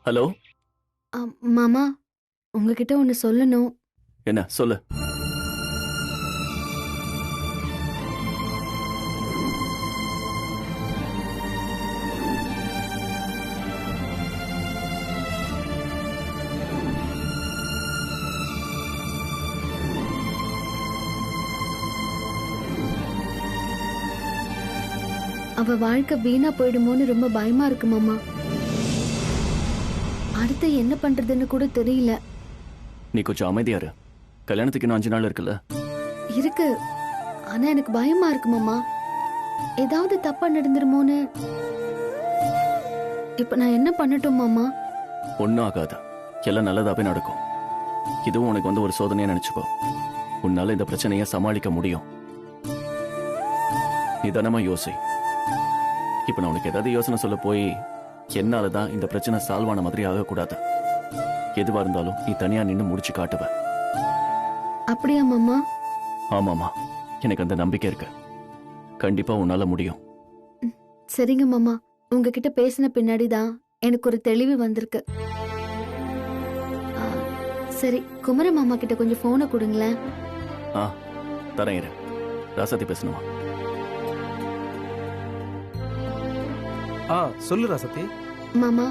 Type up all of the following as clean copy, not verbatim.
Hello. மாமா, உங்ககிட்ட ஒன்னு சொல்லணும். என்ன சொல்லு. அவ வாழ்க்கை வீணா போயிடுமோன்னு ரொம்ப பயமா இருக்கு மாமா. அடுத்து என்ன பண்றதுன்னு கூட தெரியல. நீ கொஞ்சம் அமைதியா இரு. கல்யாணத்துக்கு இன்னும் 5 நாள் இருக்குல்ல? இருக்கு. ஆனா எனக்கு பயமா இருக்கு மாமா. ஏதாவது தப்பா நடந்துருமோன்னு. இப்ப நான் என்ன பண்ணட்டும் மாமா? ஒன்னும் ஆகாது. எல்லாம் நல்லதாவே நடக்கும். இதுவும் உனக்கு வந்து ஒரு சோதனையா நினைச்சுக்கோ. உன்னால இந்த பிரச்சனையை சமாளிக்க முடியும். நிதானமா யோசி. இப்ப நான் உனக்கு ஏதாவது யோசனை சொல்ல போய் என்னாலதான் இந்த பிரச்சனை சால்வ் ஆன மாதிரி ஆகக்கூடாது. எதுவா இருந்தாலும் நீ தனியா நின்னு முடிச்சு காட்டுவ. அப்படியா மாமா? ஆமாமா, எனக்கு அந்த நம்பிக்கை இருக்கு. கண்டிப்பா உன்னால முடியும். சரிங்க மாமா, உங்ககிட்ட பேசின பின்னாடிதான் எனக்கு ஒரு தெளிவு வந்திருக்கு. சரி, குமர மாமா கிட்ட கொஞ்சம் போனை கொடுங்களேன். தரேன் இரு. ராசாத்தி பேசணுமா? சொல்லு ராசாத்தி. மாமா,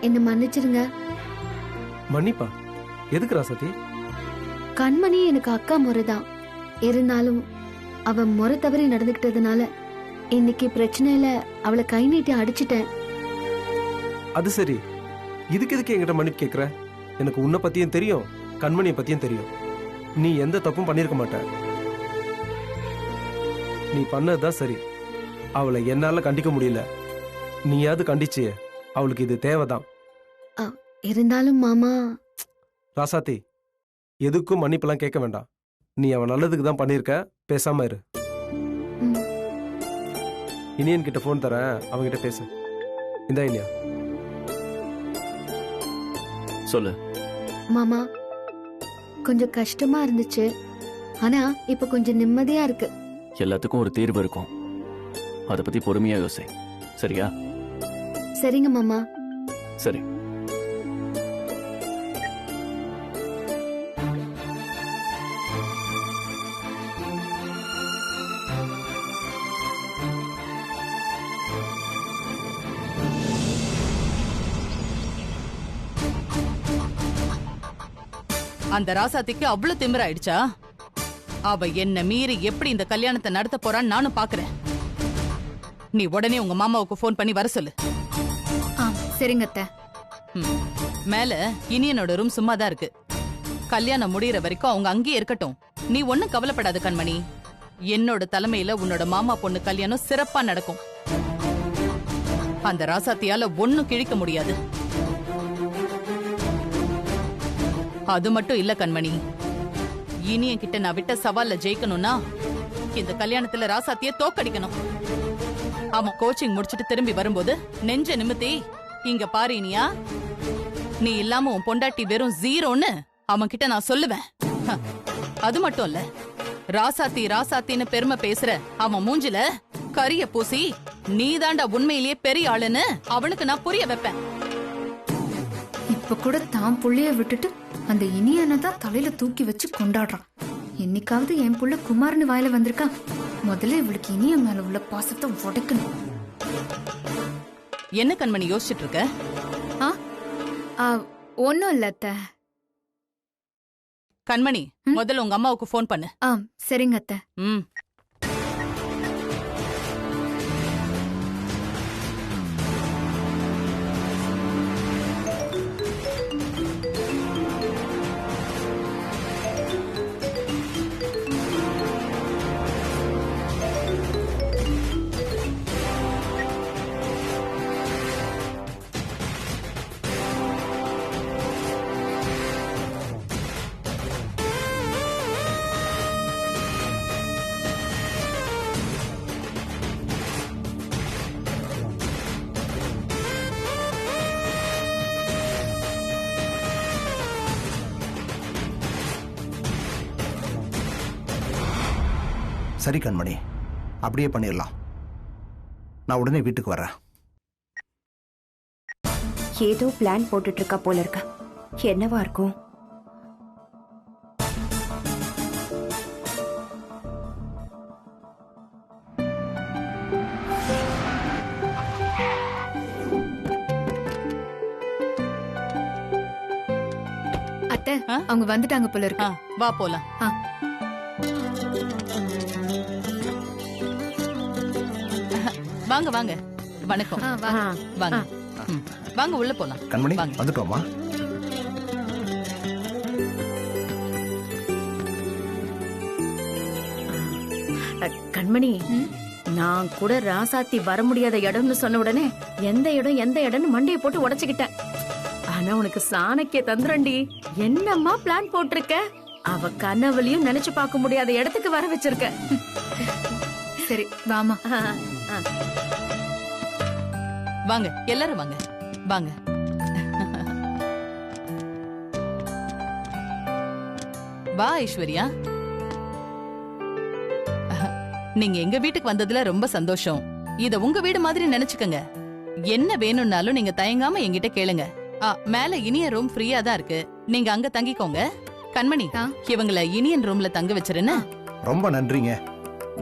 என்ன மன்னிச்சிருங்க. மன்னிப்பா? எதுக்கு ராசாத்தி? கண்மணி எனக்கு அக்கா முறைதான். இருந்தாலும் அவ முறை தவறி நடந்துகிட்டதுனால இன்னைக்கு பிரச்சனையில அவளை கை நீட்டி அடிச்சிட்டேன். அது சரி, இதுக்கு எதுக்கு என்கிட்ட மன்னிப்பு கேக்குற? எனக்கு உன்னை பத்தியும் தெரியும், கண்மணியை பத்தியும் தெரியும். நீ எந்த தப்பும் பண்ணிருக்க மாட்ட. நீ பண்ணதுதான் சரி. அவளை என்னால கண்டிக்க முடியல. நீயாவது கண்டிச்சு. அவளுக்கு இது தேவைதான். இருந்தாலும் மாமா. ராசாத்தி, எதுக்கும் மன்னிப்பெல்லாம் கேட்க வேண்டாம். நீ அவன் நல்லதுக்கு தான் பண்ணிருக்க. பேசாம இரு. இனியன் கிட்ட போன் தரேன், அவங்கிட்ட பேசு. இந்தா இனியா. சொல்லு. மாமா, கொஞ்சம் கஷ்டமா இருந்துச்சு. ஆனா இப்ப கொஞ்சம் நிம்மதியா இருக்கு. எல்லாத்துக்கும் ஒரு தீர்வு இருக்கும். அதை பத்தி பொறுமையா யோசி. சரியா? சரிங்க மாமா. சரி. அந்த ராசாத்திக்கு அவ்வளவு திமிராயிடுச்சா? அவ என்ன மீறி எப்படி இந்த கல்யாணத்தை நடத்த போறான்னு நானும் பாக்குறேன். நீ உடனே உங்க மாமாவுக்கு போன் பண்ணி வர சொல்லு. சரிங்க அத்தை. மேல இனியனோட ரூம் சும்மா தான் இருக்கு. கல்யாணம் முடியற வரைக்கும் அவங்க அங்கேயே இருக்கட்டும். நீ ஒண்ணும் கவலைப்படாத கண்மணி. என்னோட தலைமையில உன்னோட மாமா பொண்ணு கல்யாணம் சிறப்பா நடக்கும். அந்த ராசாத்தியால ஒண்ணும் கிழிக்க முடியாது. அது மட்டும் இல்ல கண்மணி, இனியன் கிட்ட நான் விட்ட சவால்ல ஜெயிக்கணும்னா இந்த கல்யாணத்துல ராசாத்திய தோக்கடிக்கணும். அவன் கோச்சிங் முடிச்சிட்டு திரும்பி வரும்போது நெஞ்ச நிமித்தி, இங்க பாரு இனியா, நீ இல்லாம உன் பொண்டாட்டி வெறும் 0ன்னு அவன் கிட்ட நான் சொல்லுவேன். அது மட்டும் இல்ல, ராசாத்தி ராசாத்தின்னு பெருமை பேசுற அவன் மூஞ்சில கரிய பூசி நீதாண்டா உண்மையிலேயே பெரிய ஆளுன்னு அவனுக்கு நான் புரிய வைப்பேன். இப்ப கூட தான் புள்ளைய விட்டுட்டு அந்த இனியனை தான் தலையில தூக்கி வச்சு கொண்டாடுறான். என்னைக்காவது என் புள்ள குமார்னு வாயில வந்திருக்கா? முதல்ல இவளுக்கு இனிய மேல உள்ள பாசத்தை உடைக்கணும். என்ன கண்மணி யோசிச்சுட்டு இருக்க? ஒன்னும் இல்ல அத்தை. கண்மணி, முதல்ல உங்க அம்மாவுக்கு போன் பண்ணு. சரிங்க அத்தை. சரி கண்மணி, அப்படியே பண்ணிடலாம். நான் உடனே வீட்டுக்கு வரேன். ஏதோ பிளான் போட்டுட்டு இருக்கா போல இருக்க. என்னவா இருக்கும்? அத்தை ஆ? அவங்க வந்துட்டாங்க போல இருக்கு. வா போலாம். ஆ. வாங்க வாங்க. வணக்கம். வாங்க. வாங்க. ம். வாங்க உள்ள போலாம். கண்மணி வாங்க. வந்துட்டோமா? கண்மணி, நான் கூட ராசாத்தி வர முடியாத இடம்னு சொன்ன உடனே எந்த இடம்னு மண்டையை போட்டு உடைச்சுக்கிட்டேன். ஆனா உனக்கு சாணக்கிய தந்துரண்டி. என்னம்மா பிளான் போட்டிருக்க? அவ கனவுலயும் நினைச்சு பார்க்க முடியாத இடத்துக்கு வர வச்சிருக்க. சரி வாமா. வாங்க எல்லாரும் வாங்க. வாங்க. வா ஐஸ்வர்யா. நீங்க எங்க வீட்டுக்கு வந்ததுல ரொம்ப சந்தோஷம். இத உங்க வீடு மாதிரி நினைச்சுக்கங்க. என்ன வேணும்னாலும் நீங்க தயங்காம என்கிட்ட கேளுங்க. மேல இனிய ரூம் ஃப்ரீயா தான் இருக்கு. நீங்க அங்க தங்கிக்கோங்க. கண்மணி, இவங்கள இனியன் ரூம்ல தங்க வச்சிருன்னு. ரொம்ப நன்றிங்க.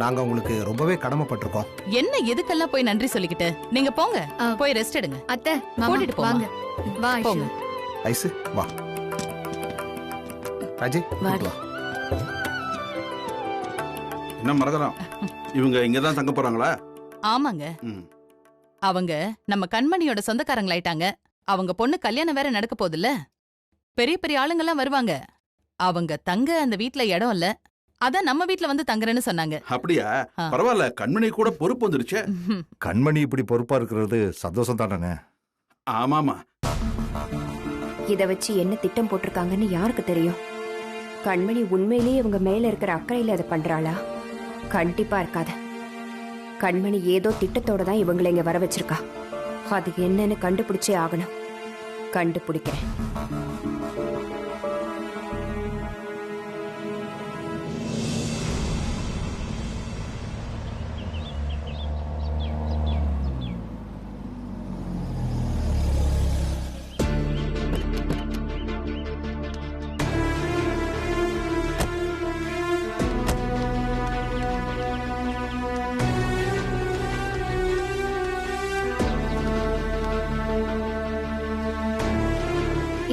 நாங்க உங்களுக்கு ரொம்பவே கடமைப்பட்டிருக்கோம். என்ன எதுக்கெல்லாம் போய் நன்றி சொல்லிக்கிட்டு? நீங்க போங்க, போய் ரெஸ்ட் எடுங்க. அத்தை கூட்டிட்டு போங்க. வாங்க. வா போங்க. ஐசு வா. ராஜி வாடி. வா. என்ன மரகதம், இவங்க இங்கதான் தங்க போறாங்களா? ஆமாங்க. ம். அவங்க நம்ம கண்மணியோட சொந்தக்காரங்களாயிட்டாங்க. அவங்க பொண்ணு கல்யாணம் வேற நடக்க போகுதுல்ல. பெரிய பெரிய ஆளுங்கெல்லாம் வருவாங்க. அவங்க தங்க அந்த வீட்ல இடம் இல்ல. அதான் நம்ம வீட்ல வந்து தங்குறேன்னு சொன்னாங்க. அப்படியா? பரவாயில்ல, கண்மணி கூட பொறுப்பு வந்துருச்சு. கண்மணி இப்படி பொறுப்பா இருக்கிறது சந்தோஷம் தானே? ஆமாமா. இத வச்சு என்ன திட்டம் போட்டிருக்காங்கன்னு யாருக்கு தெரியும்? கண்மணி உண்மையிலேயே இவங்க மேல இருக்கிற அக்கறையில அதை பண்றாளா? கண்டிப்பா இருக்காத. கண்மணி ஏதோ திட்டத்தோட தான் இவங்களை இங்க வர வச்சிருக்கா. அது என்னன்னு கண்டுபிடிச்சே ஆகணும். கண்டுபிடிக்கிறேன்.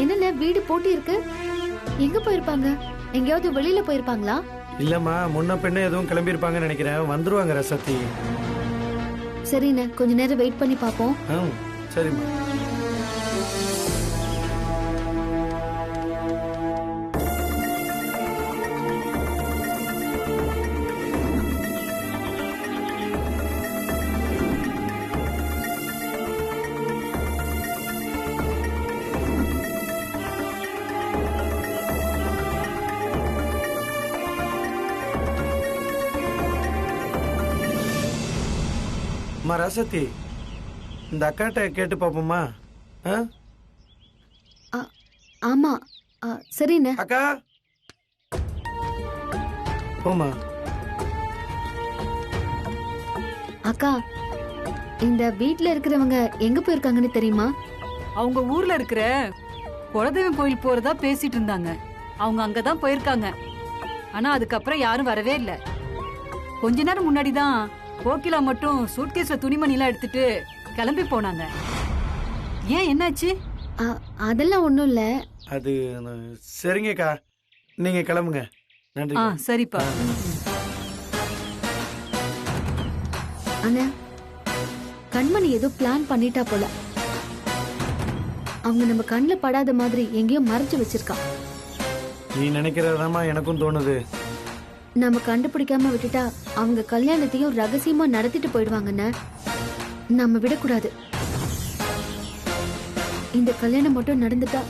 என்னென்ன வீடு போட்டி இருக்கு? எங்க போயிருப்பாங்க? எங்கேயாவது வெளியில போயிருப்பாங்களா? இல்லம்மா, முன்ன பின்ன எதுவும் கிளம்பி இருப்பாங்கன்னு நினைக்கிறேன். வந்துருவாங்க ரசத்தி. சரிண்ணே, கொஞ்ச நேரம் வெயிட் பண்ணி பாப்போம். சரிம்மா. ரசத்தி, இந்த அக்காட்ட கேட்டு பாப்போமா? ஆமா, சரிண்ணே. அக்கா போமா. அக்கா, இந்த வீட்ல இருக்கிறவங்க எங்க போயிருக்காங்கன்னு தெரியுமா? அவங்க ஊர்ல இருக்கிற குலதெய்வம் கோயில் போறதா பேசிட்டு இருந்தாங்க. அவங்க அங்கதான் போயிருக்காங்க. ஆனா அதுக்கப்புறம் யாரும் வரவே இல்ல. கொஞ்ச நேரம் முன்னாடிதான் கோகிலா மட்டும் சூட்கேஸ்ல துணிமணி எல்லாம் எடுத்துட்டு கிளம்பி போனாங்க. ஏன், என்னாச்சு? அதெல்லாம் ஒண்ணும் இல்ல. அது சரிங்கக்கா, நீங்க கிளம்புங்க. நன்றி. சரிப்பா. அண்ணா, கண்மணி ஏதோ பிளான் பண்ணிட்டா போல. அவங்க நம்ம கண்ணுல படாத மாதிரி எங்கேயோ மறைச்சு வச்சிருக்கா. நீ நினைக்கிறதாமா எனக்கும் தோணுது. நம்ம கண்டுபிடிக்காம விட்டுட்டா அவங்க கல்யாணத்தையும் ரகசியமா நடத்திட்டு போயிடுவாங்கன்னு. நம்ம விடக்கூடாது. இந்த கல்யாணம் மட்டும் நடந்துட்டா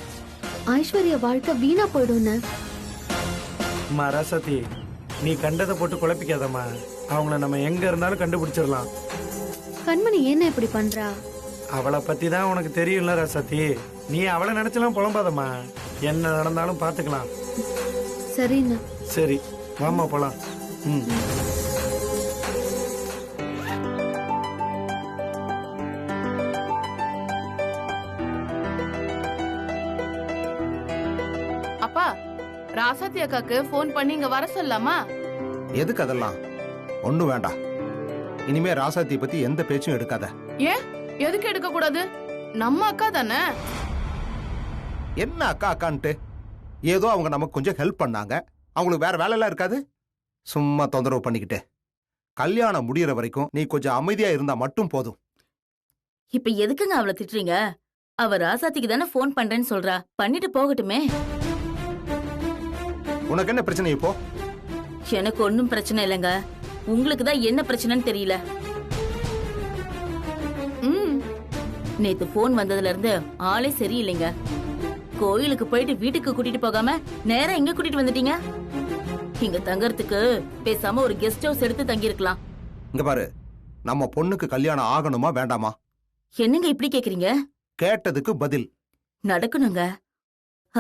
ஐஸ்வர்யா வாழ்க்கை வீணா போயிடும்னு. ரசதி, நீ கண்டதை போட்டு குழப்பிக்காதம்மா. அவங்கள நம்ம எங்க இருந்தாலும் கண்டுபிடிச்சிடலாம். கண்மணி என்ன இப்படி பண்றா? அவளை பத்தி தான் உனக்கு தெரியும்ல ரசதி. நீ அவளை நினைச்சலாம் புலம்பாதம்மா. என்ன நடந்தாலும் பாத்துக்கலாம். சரிண்ணா. சரி வாமா போலாம். ராசாத்தி அக்காக்கு போன் பண்ணி இங்க வர சொல்லலாமா? எதுக்கு அதெல்லாம்? ஒண்ணும் வேண்டாம். இனிமே ராசாத்தியை பத்தி எந்த பேச்சும் எடுக்காத. ஏன் எதுக்கு எடுக்க கூடாது? நம்ம அக்கா தானே. என்ன அக்கா அக்கான்ட்டு? ஏதோ அவங்க நமக்கு கொஞ்சம் ஹெல்ப் பண்ணாங்க. அவங்களுக்கு வேற வேலை எல்லாம் இருக்காது. சும்மா தொந்தரவு பண்ணிக்கிட்டு கல்யாணம் முடியற வரைக்கும் நீ கொஞ்சம் அமைதியா இருந்தா மட்டும் போதும். இப்ப எதுக்குங்க அவளை திட்டுறீங்க? அவ ராசாத்திக்கு தானே போன் பண்றேன்னு சொல்றா, பண்ணிட்டு போகட்டுமே. உனக்கு என்ன பிரச்சனை இப்போ? எனக்கு ஒன்னும் பிரச்சனை இல்லைங்க. உங்களுக்கு தான் என்ன பிரச்சனைன்னு தெரியல. நேத்து போன் வந்ததுல இருந்து ஆளே சரியில்லைங்க. கோயிலுக்கு போயிட்டு வீட்டுக்கு கூட்டிட்டு போகாம நேரா எங்க கூட்டிட்டு வந்துட்டீங்க? இங்க தங்கறதுக்கு பேசாம ஒரு கெஸ்ட் ஹவுஸ் எடுத்து தங்கி இருக்கலாம். இங்க பாரு, நம்ம பொண்ணுக்கு கல்யாணம் ஆகணுமா வேண்டாமா? என்னங்க இப்படி கேக்குறீங்க? கேட்டதுக்கு பதில். நடக்கணுங்க.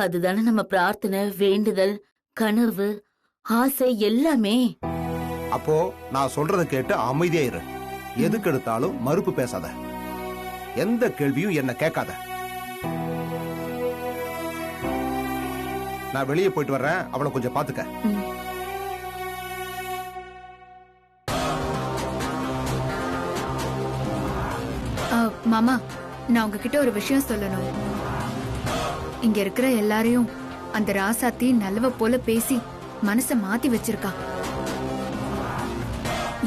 அதுதானே நம்ம பிரார்த்தனை, வேண்டுதல், கனவு, ஆசை எல்லாமே. அப்போ நான் சொல்றத கேட்டு அமைதியா இரு. எதுக்கு எடுத்தாலும் மறுப்பு பேசாத. எந்த கேள்வியும் என்ன கேட்காத. நான் வெளியே போயிட்டு வர்றேன். அவளை கொஞ்சம் பாத்துக்க. மாமா, நான் உங்ககிட்ட ஒரு விஷயம் சொல்லணும். இங்க இருக்கிற எல்லாரையும் அந்த ராசாத்தி நல்லவ போல பேசி மனச மாத்தி வச்சிருக்கா.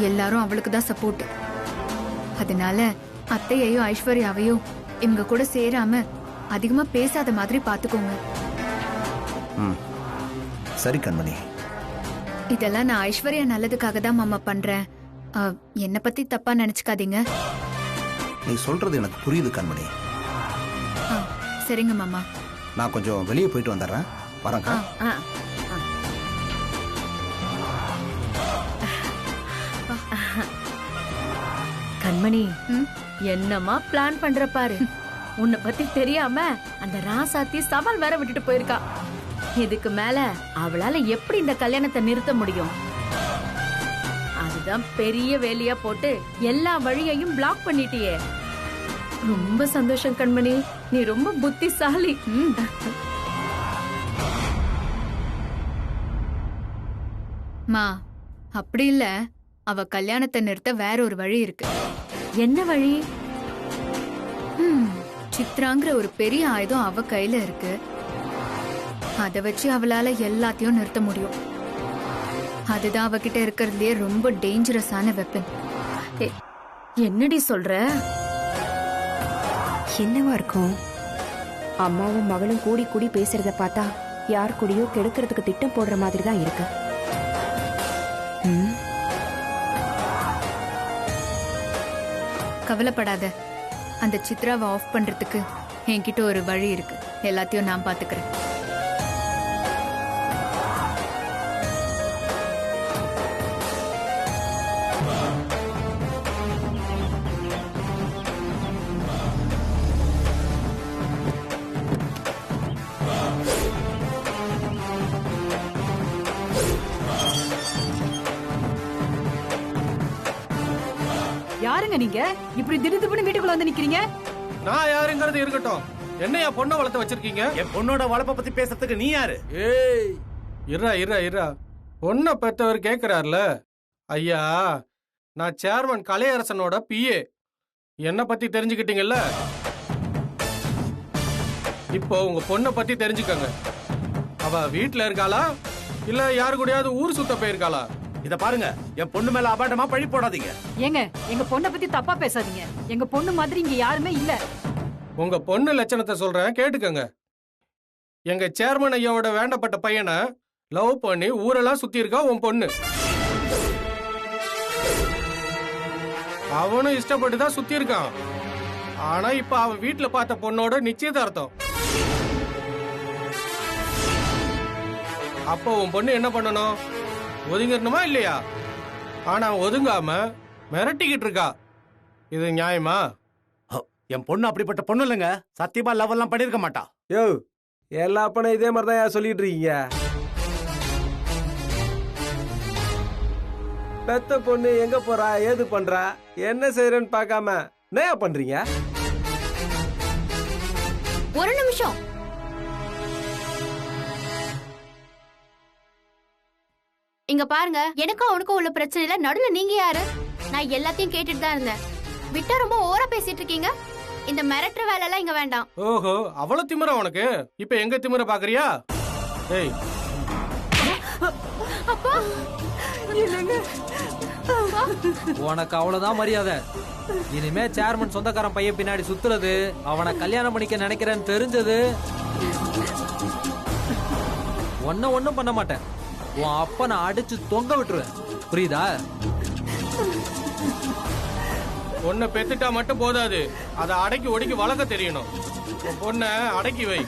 எல்லாரும் அவளுக்கு தான் சப்போர்ட். அதனால அத்தையையும் ஐஸ்வர்யாவையும் இவங்க கூட சேராம அதிகமா பேசாத மாதிரி பாத்துக்கோங்க. சரி கண்மணி. இதெல்லாம் நான் ஐஸ்வர்யா நல்லதுக்காக தான் மாமா பண்றேன். என்ன பத்தி தப்பா நினைச்சுக்காதீங்க. நீ சொல்றது எனக்கு புரியுது கண்மணி. சரிங்க மாமா. நான் கொஞ்சம் வெளியே போயிட்டு வந்துடுறேன். வரேங்க. கண்மணி, என்னமா பிளான் பண்ற பாரு. உன்னை பத்தி தெரியாம அந்த ராசாத்தி சவால் வேற விட்டுட்டு போயிருக்கா. இதுக்கு மேல அவளால எப்படி இந்த கல்யாணத்தை நிறுத்த முடியும்? அதுதான் பெரிய வேலையா போட்டு எல்லா வழியையும் பிளாக் பண்ணிட்டியே. ரொம்ப சந்தோஷம் கண்மணி, நீ ரொம்ப புத்திசாலி. மா, அப்படி இல்ல. அவ கல்யாணத்தை நிறுத்த வேற ஒரு வழி இருக்கு. என்ன வழி? சித்ராங்கிற ஒரு பெரிய ஆயுதம் அவ கையில இருக்கு. அத வச்சு அவளால எல்லாத்தையும் நிறுத்த முடியும். அதுதான் அவகிட்ட இருக்கிறதுலயே ரொம்ப டேஞ்சரஸான வெப்பன். என்னடி சொல்ற? என்னவா இருக்கும்? அம்மாவும் மகளும் கூடி கூடி பேசுறத பார்த்தா யார் கூடயோ கெடுக்கிறதுக்கு திட்டம் போடுற மாதிரி தான் இருக்கு. கவலைப்படாத. அந்த சித்ராவை ஆஃப் பண்றதுக்கு என்கிட்ட ஒரு வழி இருக்கு. எல்லாத்தையும் நான் பாத்துக்கிறேன். யாருங்க நீங்க? இப்படி திடுதிப்புன்னு வீட்டுக்குள்ள வந்து நிக்கிறீங்க? நான் யாருங்கிறது இருக்கட்டும். என்னையா பொண்ணை வளர்த்து வச்சிருக்கீங்க? என் பொண்ணோட வளர்ப்பை பத்தி பேசுறதுக்கு நீ யாரு? ஏய், இரா பொண்ணை பெற்றவர் கேட்கிறார்ல. ஐயா, நான் சேர்மன் கலையரசனோட பிஏ. என்ன பத்தி தெரிஞ்சுக்கிட்டீங்கல்ல? இப்போ உங்க பொண்ணை பத்தி தெரிஞ்சுக்கங்க. அவ வீட்டுல இருக்காளா இல்ல யாரு கூடயாவது ஊர் சுத்த போயிருக்காளா? இத பாருங்க, என் பொண்ணு மேல அபாண்டமா பழி போடாதீங்க. ஏங்க, எங்க பொண்ணை பத்தி தப்பா பேசாதீங்க. எங்க பொண்ணு மாதிரி இங்க யாருமே இல்ல. உங்க பொண்ணு லட்சணத்தை சொல்றேன், கேட்டுக்கங்க. எங்க சேர்மன் ஐயாவோட வேண்டப்பட்ட பையனை லவ் பண்ணி ஊரெல்லாம் சுத்தி இருக்கா உன் பொண்ணு. அவனும் இஷ்டப்பட்டு தான் சுத்தி இருக்கான். ஆனா இப்ப அவன் வீட்டுல பார்த்த பொண்ணோட நிச்சயதார்த்தம். அப்போ உன் பொண்ணு என்ன பண்ணணும்? ஒதுங்கிடணுமா இல்லையா? ஆனா ஒதுங்காம மிரட்டிக்கிட்டு இருக்கா. இது நியாயமா? என் பொண்ணு அப்படிப்பட்ட பொண்ணு இல்லைங்க. சத்தியமா லவ் எல்லாம் பண்ணிருக்க மாட்டா. யோ, எல்லா அப்பனும் இதே மாதிரிதான் சொல்லிட்டு இருக்கீங்க. பெத்த பொண்ணு எங்க போறா, ஏது பண்றா, என்ன செய்யறன்னு பார்க்காம என்னையா பண்றீங்க? ஒரு நிமிஷம். இங்க பாருங்க, எனக்கும் அவனுக்கும் உள்ள பிரச்சனையில நடுவுல நீங்க யாரு? நான் எல்லாத்தையும் கேட்டுட்டு தான் இருந்தேன். விட்டா ரொம்ப ஓவரா பேசிட்டு இருக்கீங்க. இந்த மிரட்டுற வேலை எல்லாம் இங்க வேண்டாம். ஓஹோ, அவ்வளவு திமிரா உனக்கு? இப்ப எங்க திமிர பாக்குறியா? ஏய் அப்பா, உனக்கு அவ்வளவுதான் மரியாதை. இனிமே சேர்மன் சொந்தக்காரன் பையன் பின்னாடி சுத்துறது, அவனை கல்யாணம் பண்ணிக்க நினைக்கிறேன்னு தெரிஞ்சது, ஒன்னும் பண்ண மாட்டேன். உன் அப்ப நான் அடிச்சு தொங்க விட்டுருவேன். புரியுதா? பொண்ணை பெத்துட்டா மட்டும் போதாது, அதை அடக்கி ஒடுக்கி வளர்க்க தெரியணும். பொண்ணை அடக்கி வை,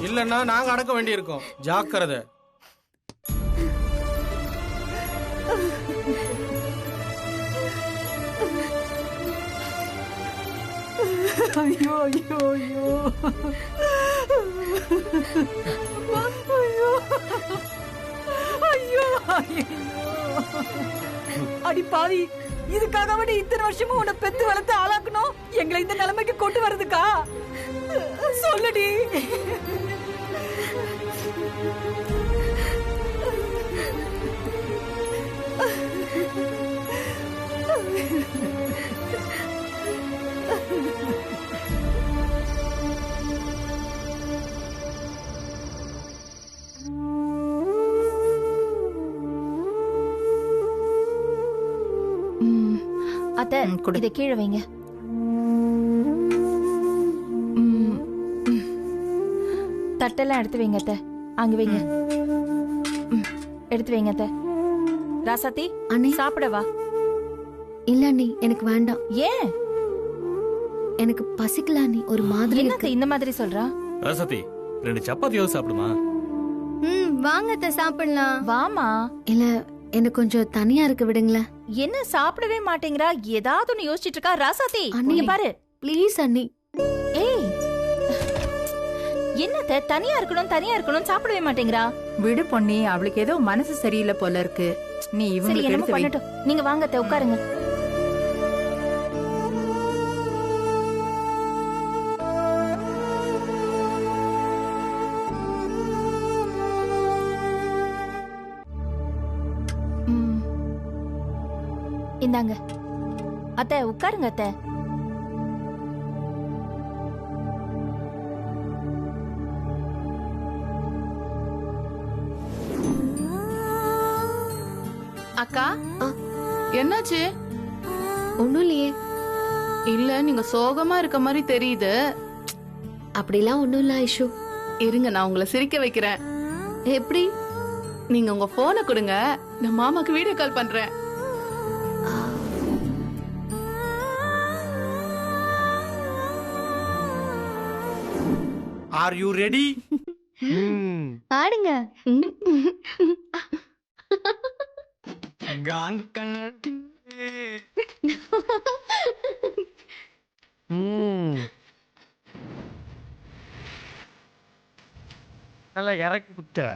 இல்லன்னா நாங்க அடக்க வேண்டியிருக்கோம். ஜாக்கிரதை. ஐயோ ஐயோ ஐயோ ஐயோ ஐயோ ஐயோ! அடி பாவி, இதுக்காக விட இத்தனை வருஷமும் உன்னை பெத்து வளர்த்து ஆளாக்கணும், எங்களை இந்த நிலைமைக்கு கொண்டு வர்றதுக்கா? சொல்லுடி. அத்தை, இதை கீழே வைங்க. தட்டெல்லாம் எடுத்து வைங்க அத்தை. அங்க வைங்க. எடுத்து வைங்க அத்தை. ராசாத்தி, அண்ணி சாப்பிடவா? இல்ல அண்ணி, எனக்கு வேண்டாம். ஏன்? எனக்கு பசிக்கல அண்ணி, ஒரு மாதிரி இருக்கு. இந்த மாதிரி சொல்றா? ராசாத்தி, 2 சப்பாத்தியாவது சாப்பிடுமா? வாங்க சாப்பிடலாம். வாமா. இல்ல, எனக்கு கொஞ்சம் தனியா இருக்க விடுங்களேன். என்ன சாப்பிடவே மாட்டேங்கிறா? ஏதாவது ஒண்ணு யோசிச்சுட்டு இருக்கா. ராசாத்தி, நீங்க பாரு ப்ளீஸ் அண்ணி. ஏய், என்னத்த தனியா இருக்கணும் சாப்பிடவே மாட்டேங்கிறா? விடு பொன்னி, அவளுக்கு ஏதோ மனசு சரியில்லை போல இருக்கு. நீ இவங்களுக்கு எடுத்து வை. நீங்க வாங்க அத்தை, உட்காருங்க. இந்தாங்க அத்தை, உட்காருங்க அத்தை. அக்கா, என்னாச்சு? ஒண்ணும் இல்லையே. இல்ல, நீங்க சோகமா இருக்க மாதிரி தெரியுது. அப்படிலாம் ஒண்ணும் இல்ல ஐஷு. இருங்க, நான் உங்களை சிரிக்க வைக்கிறேன். எப்படி? நீங்க உங்க போனை கொடுங்க, நான் மாமாக்கு வீடியோ கால் பண்றேன். Are you ready? ஆடுங்க. நல்லா இறக்கி குத்த.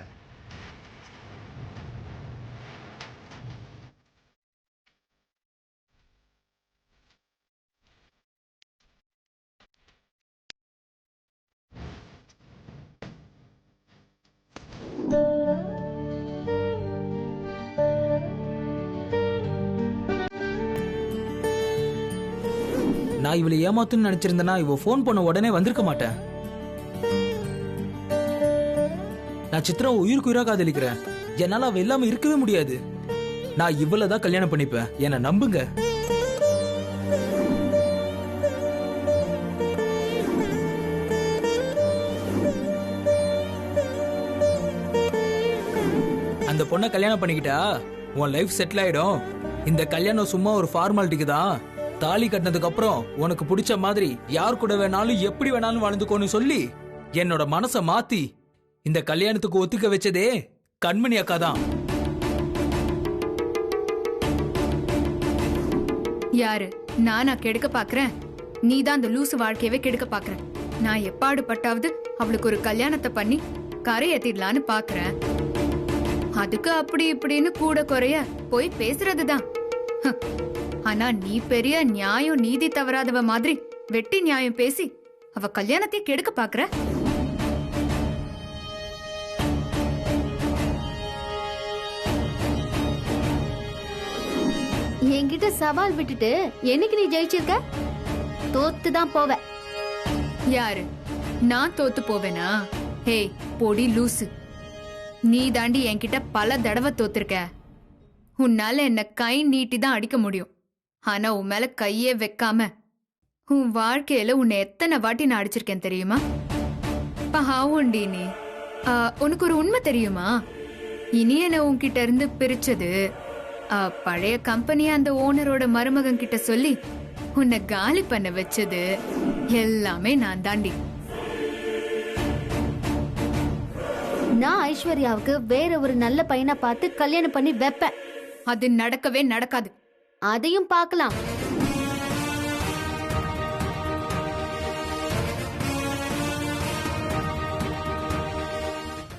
நான் இவளை ஏமாத்துன்னு நினைச்சிருந்தேன்னா இவ போன் பண்ண உடனே வந்திருக்க மாட்டேன். நான் சித்ரா உயிருக்கு உயிரா காதலிக்கிறேன். என்னால அவ இல்லாம இருக்கவே முடியாது. நான் இவ்வளவுதான் கல்யாணம் பண்ணிப்பேன், என்ன நம்புங்க. அந்த பொண்ணை கல்யாணம் பண்ணிக்கிட்டா உன் லைஃப் செட்டில் ஆயிடும். இந்த கல்யாணம் சும்மா ஒரு ஃபார்மாலிட்டிக்கு தான். தாலி கட்டினதுக்கு அப்புறம் உனக்கு பிடிச்ச மாதிரி யார் கூட வேணாலும் எப்படி வேணாலும் வாழ்ந்துக்கோன்னு சொல்லி என்னோட மனசை மாத்தி இந்த கல்யாணத்துக்கு ஒத்துக்க வச்சதே கண்மணி அக்கா தான். யாரு? நானா கெடுக்க பாக்குறேன்? நீதான் அந்த லூசு வாழ்க்கையவே கெடுக்க பாக்குறேன். நான் எப்பாடுபட்டாவது அவளுக்கு ஒரு கல்யாணத்தை பண்ணி கரை ஏத்திடலான்னு பாக்குறேன். அதுக்கு அப்படி இப்படின்னு கூட குறைய போய் பேசுறதுதான். ஆனா நீ பெரிய நியாயம் நீதி தவறாதவ மாதிரி வெட்டி நியாயம் பேசி அவ கல்யாணத்தை கெடுக்க பாக்குற. என்கிட்ட சவால் விட்டுட்டு என்னைக்கு நீ ஜெயிச்சிருக்க? தோத்து தான் போவ. யாரு? நான் தோத்து போவேனா? ஹே பொடி லூசு, நீ தாண்டி என்கிட்ட பல தடவை தோத்துருக்க. உன்னால என்ன கை நீட்டி தான் அடிக்க முடியும். ஆனா உன் மேல கையே வைக்காம உன் வாழ்க்கையில உன்னை எத்தனை வாட்டி நான் அடிச்சிருக்கேன் தெரியுமா? பாவுண்டி நீ. உனக்கு ஒரு உண்மை தெரியுமா? இனியனை உன்கிட்ட இருந்து பிரிச்சது பழைய கம்பெனிய அந்த ஓனரோட மருமகன் கிட்ட சொல்லி உன்னை காலி பண்ண வச்சது எல்லாமே நான் தாண்டி. நான் ஐஸ்வர்யாவுக்கு வேற ஒரு நல்ல பையனை பார்த்து கல்யாணம் பண்ணி வைப்பேன். அது நடக்கவே நடக்காது. அதையும் பார்க்கலாம்.